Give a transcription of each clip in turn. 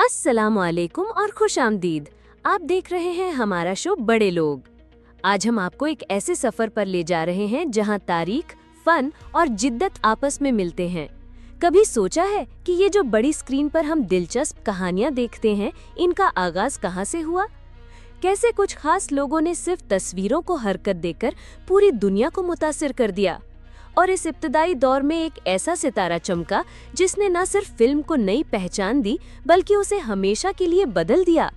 अस्सलामुअलैकुम और खुश आमदीद। आप देख रहे हैं हमारा शो बड़े लोग। आज हम आपको एक ऐसे सफर पर ले जा रहे हैं जहां तारीख, फन और जिद्दत आपस में मिलते हैं। कभी सोचा है कि ये जो बड़ी स्क्रीन पर हम दिलचस्प कहानियां देखते हैं, इनका आगाज कहां से हुआ? कैसे कुछ खास लोगों ने सिर्फ तस्वीरों को हरकत देकर पूरी दुनिया को मुतासिर कर दिया, और इस इब्तदाई दौर में एक ऐसा सितारा चमका जिसने न सिर्फ फिल्म को नई पहचान दी बल्कि उसे हमेशा के लिए बदल दिया।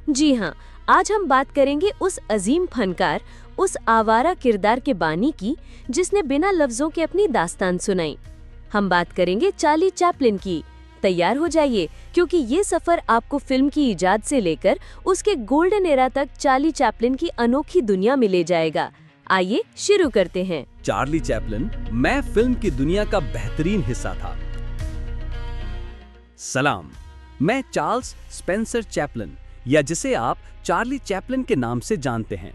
जी हाँ, आज हम बात करेंगे उस अजीम फनकार, उस आवारा किरदार के बानी की जिसने बिना लफ्जों के अपनी दास्तान सुनाई। हम बात करेंगे चार्ली चैपलिन की। तैयार हो जाइए, क्योंकि ये सफर आपको फिल्म की इजाद से लेकर उसके गोल्डन एरा तक चार्ली चैपलिन की अनोखी दुनिया में ले जाएगा। आइए शुरू करते हैं। चार्ली चैपलिन मैं फिल्म की दुनिया का बेहतरीन हिस्सा था। सलाम, मैं चार्ल्स स्पेंसर चैपलिन, या जिसे आप चार्ली चैपलिन के नाम से जानते हैं।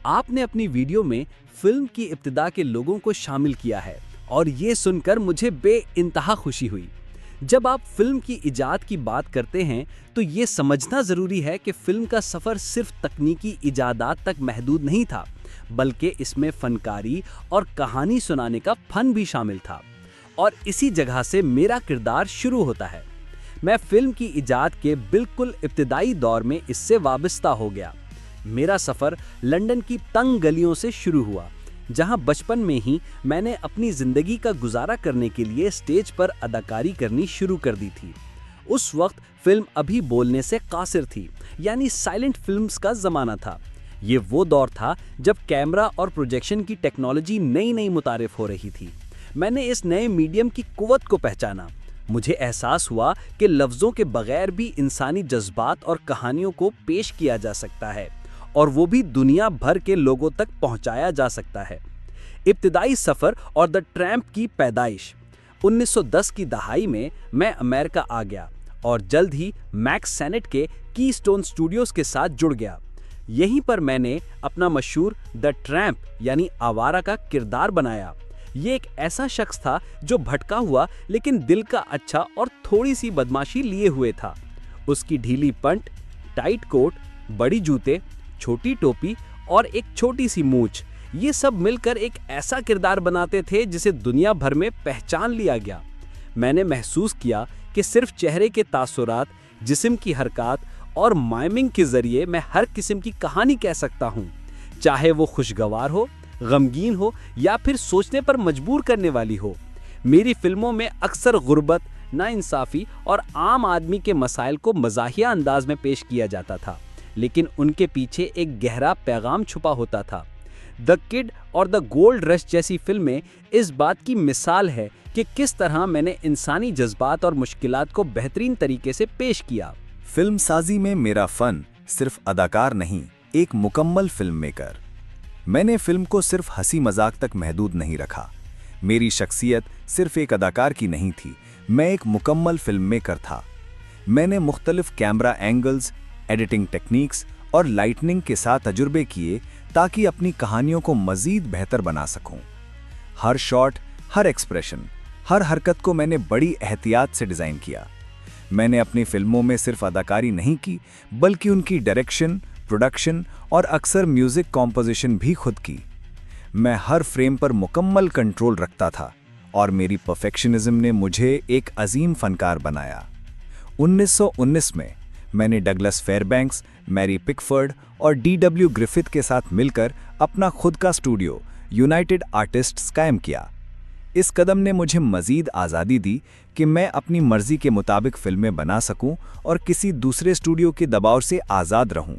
आपने अपनी वीडियो में फिल्म की इब्तिदा के लोगों को शामिल किया है और ये सुनकर मुझे बेइंतहा खुशी हुई। जब आप फिल्म की इजाद की बात करते हैं तो ये समझना जरूरी है कि फिल्म का सफर सिर्फ तकनीकी इजादात तक महदूद नहीं था, बल्कि इसमें फनकारी और कहानी सुनाने का फन भी शामिल था। और इसी जगह से मेरा किरदार शुरू होता है। मैं फिल्म की इजाद के बिल्कुल इब्तिदाई दौर में इससे वाबस्ता हो गया। मेरा सफर लंदन की तंग गलियों से शुरू हुआ, जहां बचपन में ही मैंने अपनी जिंदगी का गुजारा करने के लिए स्टेज पर अदाकारी करनी शुरू कर दी थी। उस वक्त फिल्म अभी बोलने से कासिर थी, यानी साइलेंट फिल्म्स का जमाना था। ये वो दौर था जब कैमरा और प्रोजेक्शन की टेक्नोलॉजी नई नई मुतारिफ हो रही थी। मैंने इस नए मीडियम की कुव्वत को पहचाना। मुझे एहसास हुआ कि लफ्ज़ों के बगैर भी इंसानी जज्बात और कहानियों को पेश किया जा सकता है, और वो भी दुनिया भर के लोगों तक पहुंचाया जा सकता है। इब्तिदाई सफ़र और द ट्रैम्प की पैदाइश। 1910 की दहाई में मैं अमेरिका आ गया और जल्द ही मैक्स सेनेट के कीस्टोन स्टूडियोज़ के साथ जुड़ गया। यहीं पर मैंने अपना मशहूर द ट्रैम्प यानी आवारा का किरदार बनाया। ये एक ऐसा शख्स था जो भटका हुआ लेकिन दिल का अच्छा और थोड़ी सी बदमाशी लिए हुए था। उसकी ढीली पंट, टाइट कोट, बड़ी जूते, छोटी टोपी और एक छोटी सी मूंछ, ये सब मिलकर एक ऐसा किरदार बनाते थे जिसे दुनिया भर में पहचान लिया गया। मैंने महसूस किया कि सिर्फ चेहरे के तासुरात, जिस्म की हरकत और माइमिंग के जरिए मैं हर किस्म की कहानी कह सकता हूँ, चाहे वो खुशगवार हो, गमगीन हो या फिर सोचने पर मजबूर करने वाली हो। मेरी फिल्मों में अक्सर गुर्बत, नाइंसाफ़ी और आम आदमी के मसाइल को मज़ाहिया अंदाज में पेश किया जाता था, लेकिन उनके पीछे एक गहरा पैगाम छुपा होता था। द किड और द गोल्ड रश जैसी फिल्में इस बात की मिसाल है कि किस तरह मैंने इंसानी जज्बात और मुश्किलात को बेहतरीन तरीके से पेश किया। फिल्म साजी में मेरा फन सिर्फ अदाकार नहीं, एक मुकम्मल फिल्म मेकर। मैंने फिल्म को सिर्फ हंसी मजाक तक महदूद नहीं रखा। मेरी शख्सियत सिर्फ एक अदाकार की नहीं थी, मैं एक मुकम्मल फिल्म मेकर था। मैंने मुख्तलिफ कैमरा एंगल्स, एडिटिंग टेक्निक्स और लाइटनिंग के साथ तजुर्बे किए ताकि अपनी कहानियों को मज़ीद बेहतर बना सकूं। हर शॉट, हर एक्सप्रेशन, हर हरकत को मैंने बड़ी एहतियात से डिज़ाइन किया। मैंने अपनी फिल्मों में सिर्फ अदाकारी नहीं की, बल्कि उनकी डायरेक्शन, प्रोडक्शन और अक्सर म्यूज़िक कॉम्पोजिशन भी खुद की। मैं हर फ्रेम पर मुकम्मल कंट्रोल रखता था और मेरी परफेक्शनिज्म ने मुझे एक अजीम फनकार बनाया। 1919 में मैंने डगलस फेयरबैंक्स, मैरी पिकफोर्ड और D.W. ग्रिफिथ के साथ मिलकर अपना खुद का स्टूडियो यूनाइटेड आर्टिस्ट्स कायम किया। इस कदम ने मुझे मज़ीद आज़ादी दी कि मैं अपनी मर्ज़ी के मुताबिक फिल्में बना सकूं और किसी दूसरे स्टूडियो के दबाव से आज़ाद रहूं।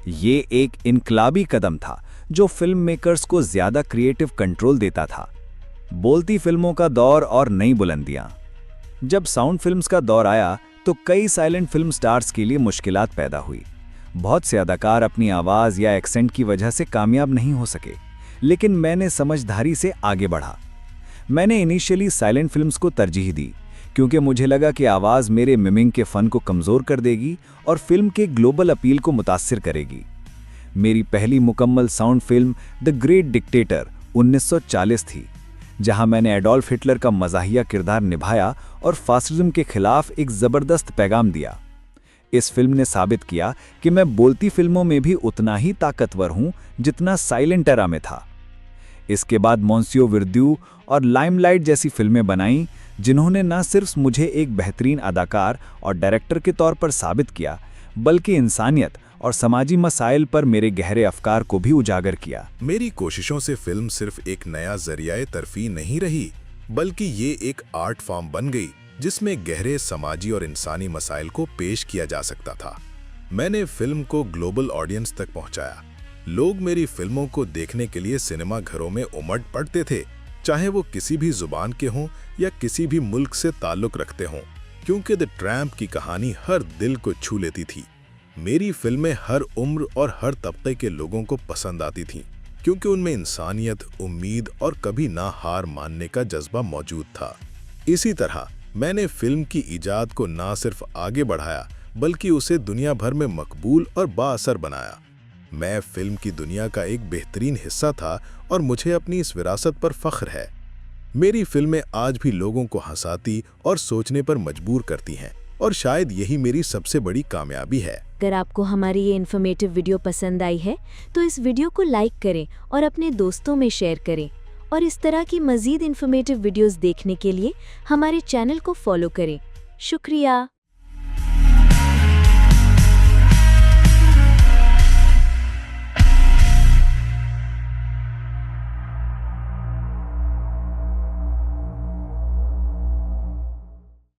ये एक इनकलाबी कदम था जो फिल्म मेकर्स को ज़्यादा क्रिएटिव कंट्रोल देता था। बोलती फिल्मों का दौर और नई बुलंदियां। जब साउंड फिल्म्स का दौर आया तो कई साइलेंट फिल्म स्टार्स के लिए मुश्किलात पैदा हुई। बहुत से अदाकार अपनी आवाज़ या एक्सेंट की वजह से कामयाब नहीं हो सके, लेकिन मैंने समझदारी से आगे बढ़ा। मैंने इनिशियली साइलेंट फिल्म्स को तरजीह दी, क्योंकि मुझे लगा कि आवाज़ मेरे मिमिंग के फ़न को कमज़ोर कर देगी और फिल्म के ग्लोबल अपील को मुतासिर करेगी। मेरी पहली मुकम्मल sound film the great dictator 1940 थी, जहां मैंने एडोल्फ हिटलर का मज़ाहिया किरदार निभाया और फासिज्म के खिलाफ एक ज़बरदस्त पैगाम दिया। इस फिल्म ने साबित किया कि मैं बोलती फिल्मों में भी उतना ही ताकतवर हूं जितना साइलेंट एरा में था। इसके बाद मॉन्सियो विर्ड्यू और लाइमलाइट जैसी फिल्में बनाईं, जिन्होंने न सिर्फ मुझे एक बेहतरीन अदाकार और डायरेक्टर के तौर पर साबित किया, बल्कि इंसानियत और समाजी मसाइल पर मेरे गहरे अफकार को भी उजागर किया। मेरी कोशिशों से फिल्म सिर्फ एक नया जरिया तरफी नहीं रही, बल्कि ये एक आर्ट फॉर्म बन गई जिसमें गहरे समाजी और इंसानी मसाइल को पेश किया जा सकता था। मैंने फिल्म को ग्लोबल ऑडियंस तक पहुंचाया। लोग मेरी फिल्मों को देखने के लिए सिनेमा घरों में उमड़ पड़ते थे, चाहे वो किसी भी जुबान के हों या किसी भी मुल्क से ताल्लुक रखते हों, क्योंकि द ट्रैम्प की कहानी हर दिल को छू लेती थी। मेरी फिल्में हर उम्र और हर तबके के लोगों को पसंद आती थीं, क्योंकि उनमें इंसानियत, उम्मीद और कभी ना हार मानने का जज्बा मौजूद था। इसी तरह मैंने फिल्म की इजाद को ना सिर्फ आगे बढ़ाया, बल्कि उसे दुनिया भर में मकबूल और बाअसर बनाया। मैं फिल्म की दुनिया का एक बेहतरीन हिस्सा था और मुझे अपनी इस विरासत पर फख्र है। मेरी फिल्में आज भी लोगों को हंसाती और सोचने पर मजबूर करती हैं, और शायद यही मेरी सबसे बड़ी कामयाबी है। अगर आपको हमारी ये इन्फॉर्मेटिव वीडियो पसंद आई है तो इस वीडियो को लाइक करें और अपने दोस्तों में शेयर करें, और इस तरह की मज़ीद इन्फॉर्मेटिव वीडियोस देखने के लिए हमारे चैनल को फॉलो करें। शुक्रिया।